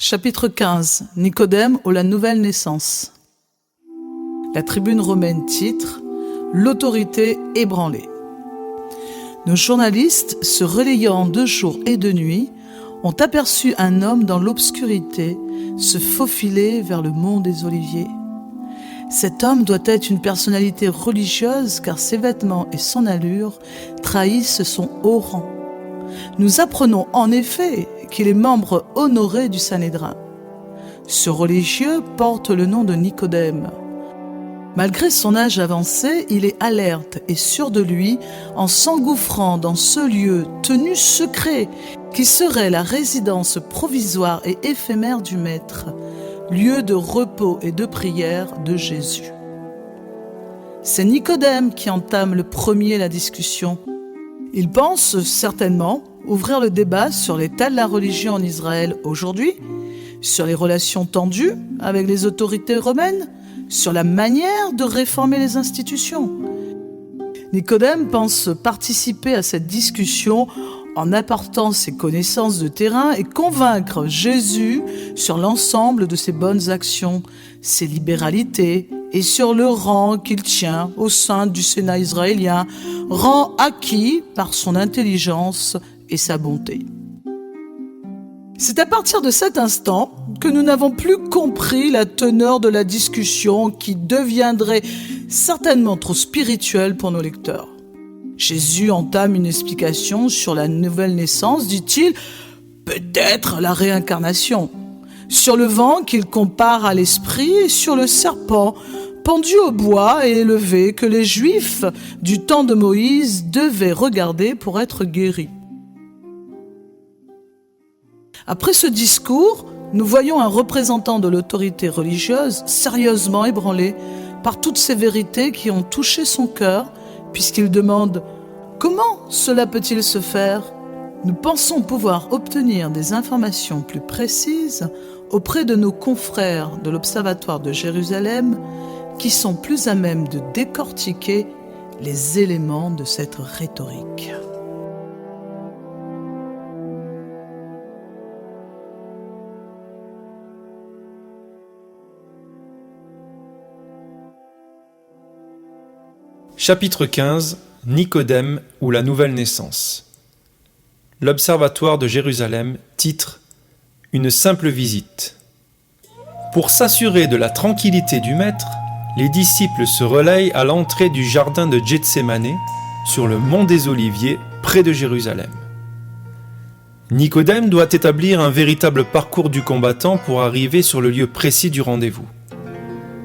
Chapitre 15. Nicodème ou la nouvelle naissance. La tribune romaine titre « L'autorité ébranlée ». Nos journalistes, se relayant de jour et de nuit, ont aperçu un homme dans l'obscurité se faufiler vers le mont des Oliviers. Cet homme doit être une personnalité religieuse car ses vêtements et son allure trahissent son haut rang. Nous apprenons en effet qu'il est membre honoré du Sanhédrin. Ce religieux porte le nom de Nicodème. Malgré son âge avancé, il est alerte et sûr de lui en s'engouffrant dans ce lieu tenu secret qui serait la résidence provisoire et éphémère du Maître, lieu de repos et de prière de Jésus. C'est Nicodème qui entame le premier la discussion. Il pense certainement ouvrir le débat sur l'état de la religion en Israël aujourd'hui, sur les relations tendues avec les autorités romaines, sur la manière de réformer les institutions. Nicodème pense participer à cette discussion en apportant ses connaissances de terrain et convaincre Jésus sur l'ensemble de ses bonnes actions, ses libéralités et sur le rang qu'il tient au sein du Sénat israélien, rang acquis par son intelligence et sa bonté. C'est à partir de cet instant que nous n'avons plus compris la teneur de la discussion qui deviendrait certainement trop spirituelle pour nos lecteurs. Jésus entame une explication sur la nouvelle naissance, dit-il, peut-être la réincarnation, sur le vent qu'il compare à l'esprit et sur le serpent pendu au bois et élevé que les Juifs du temps de Moïse devaient regarder pour être guéris. Après ce discours, nous voyons un représentant de l'autorité religieuse sérieusement ébranlé par toutes ces vérités qui ont touché son cœur, puisqu'il demande « Comment cela peut-il se faire ?» Nous pensons pouvoir obtenir des informations plus précises auprès de nos confrères de l'Observatoire de Jérusalem qui sont plus à même de décortiquer les éléments de cette rhétorique. Chapitre 15. Nicodème ou la nouvelle naissance. L'Observatoire de Jérusalem titre « Une simple visite ». Pour s'assurer de la tranquillité du Maître, les disciples se relayent à l'entrée du jardin de Gethsémanée, sur le mont des Oliviers, près de Jérusalem. Nicodème doit établir un véritable parcours du combattant pour arriver sur le lieu précis du rendez-vous.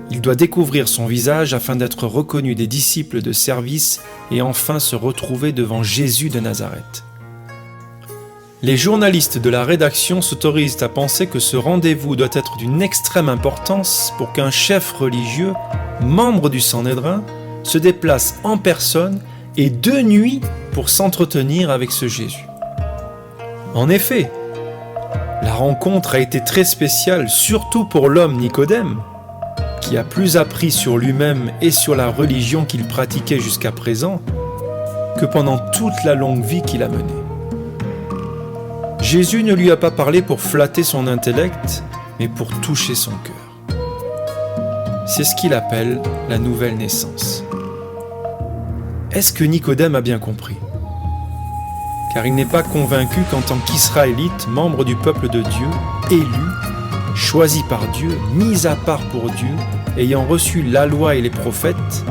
Il doit découvrir son visage afin d'être reconnu des disciples de service et enfin se retrouver devant Jésus de Nazareth. Les journalistes de la rédaction s'autorisent à penser que ce rendez-vous doit être d'une extrême importance pour qu'un chef religieux, membre du Sanhédrin, se déplace en personne et de nuit pour s'entretenir avec ce Jésus. En effet, la rencontre a été très spéciale, surtout pour l'homme Nicodème, qui a plus appris sur lui-même et sur la religion qu'il pratiquait jusqu'à présent que pendant toute la longue vie qu'il a menée. Jésus ne lui a pas parlé pour flatter son intellect, mais pour toucher son cœur. C'est ce qu'il appelle la nouvelle naissance. Est-ce que Nicodème a bien compris ? Car il n'est pas convaincu qu'en tant qu'Israélite, membre du peuple de Dieu, élu, choisi par Dieu, mis à part pour Dieu, ayant reçu la loi et les prophètes,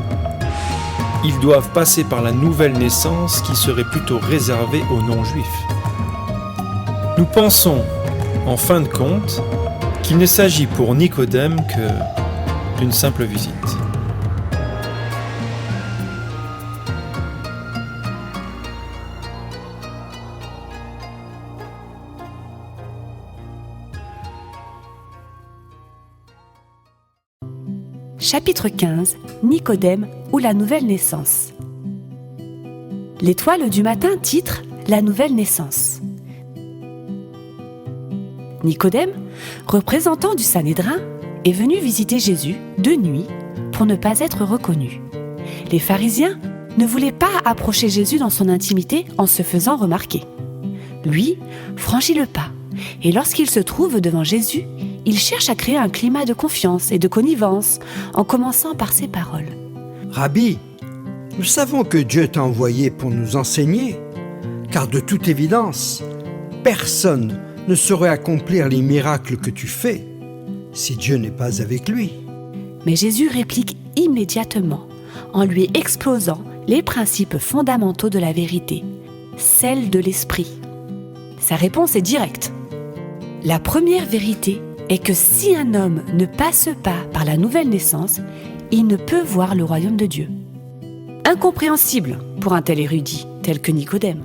ils doivent passer par la nouvelle naissance qui serait plutôt réservée aux non-juifs. Nous pensons, en fin de compte, qu'il ne s'agit pour Nicodème que d'une simple visite. Chapitre 15. Nicodème ou la nouvelle naissance. L'étoile du matin titre « La nouvelle naissance ». Nicodème, représentant du Sanhédrin, est venu visiter Jésus de nuit pour ne pas être reconnu. Les pharisiens ne voulait pas approcher Jésus dans son intimité en se faisant remarquer. Lui franchit le pas Et lorsqu'il se trouve devant Jésus, il cherche à créer un climat de confiance et de connivence, en commençant par ces paroles. Rabbi, nous savons que Dieu t'a envoyé pour nous enseigner, car de toute évidence, personne ne saurait accomplir les miracles que tu fais si Dieu n'est pas avec lui. Mais Jésus réplique immédiatement, en lui exposant les principes fondamentaux de la vérité, celle de l'esprit. Sa réponse est directe. La première vérité est que si un homme ne passe pas par la nouvelle naissance, il ne peut voir le royaume de Dieu. Incompréhensible pour un tel érudit, tel que Nicodème,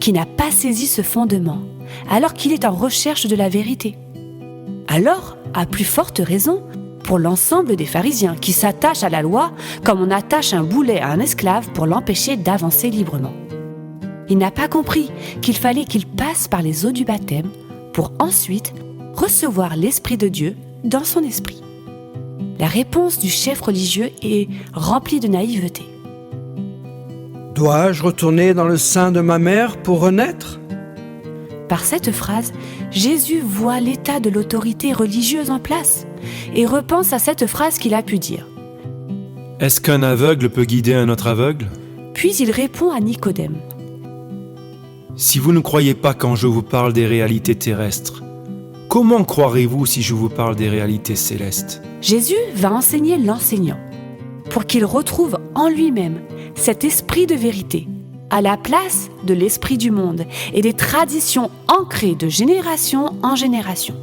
qui n'a pas saisi ce fondement, alors qu'il est en recherche de la vérité. Alors, à plus forte raison, pour l'ensemble des pharisiens qui s'attachent à la loi comme on attache un boulet à un esclave pour l'empêcher d'avancer librement. Il n'a pas compris qu'il fallait qu'il passe par les eaux du baptême pour ensuite recevoir l'Esprit de Dieu dans son esprit. La réponse du chef religieux est remplie de naïveté. Dois-je retourner dans le sein de ma mère pour renaître ? Par cette phrase, Jésus voit l'état de l'autorité religieuse en place et repense à cette phrase qu'il a pu dire. Est-ce qu'un aveugle peut guider un autre aveugle ? Puis il répond à Nicodème. Si vous ne croyez pas quand je vous parle des réalités terrestres, comment croirez-vous si je vous parle des réalités célestes ? Jésus va enseigner l'enseignant pour qu'il retrouve en lui-même cet esprit de vérité à la place de l'esprit du monde et des traditions ancrées de génération en génération,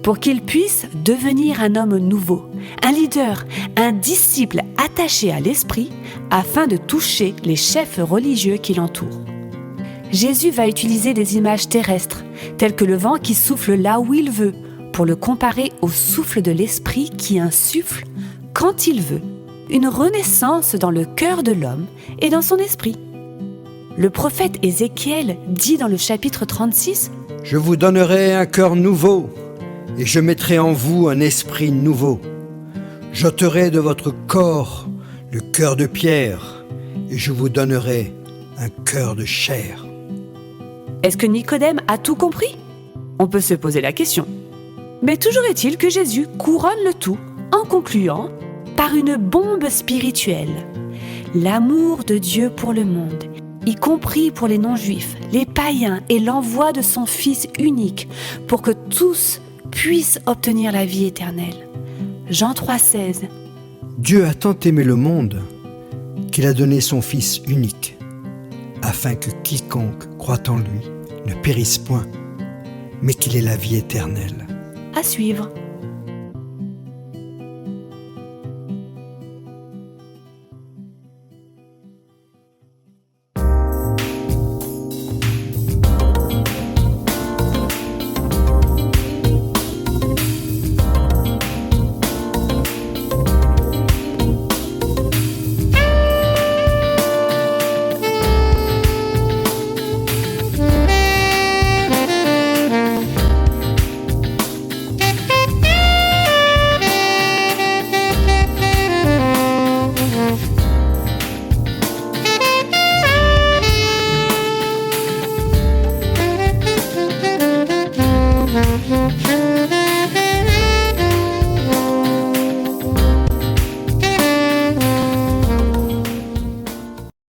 pour qu'il puisse devenir un homme nouveau, un leader, un disciple attaché à l'esprit afin de toucher les chefs religieux qui l'entourent. Jésus va utiliser des images terrestres, telles que le vent qui souffle là où il veut, pour le comparer au souffle de l'esprit qui insuffle, quand il veut, une renaissance dans le cœur de l'homme et dans son esprit. Le prophète Ézéchiel dit dans le chapitre 36 « Je vous donnerai un cœur nouveau, et je mettrai en vous un esprit nouveau. J'ôterai de votre corps le cœur de pierre, et je vous donnerai un cœur de chair. » Est-ce que Nicodème a tout compris ? On peut se poser la question. Mais toujours est-il que Jésus couronne le tout en concluant par une bombe spirituelle. L'amour de Dieu pour le monde, y compris pour les non-juifs, les païens, et l'envoi de son Fils unique pour que tous puissent obtenir la vie éternelle. Jean 3,16. Dieu a tant aimé le monde qu'il a donné son Fils unique, afin que quiconque croit en lui ne périsse point, mais qu'il ait la vie éternelle. À suivre.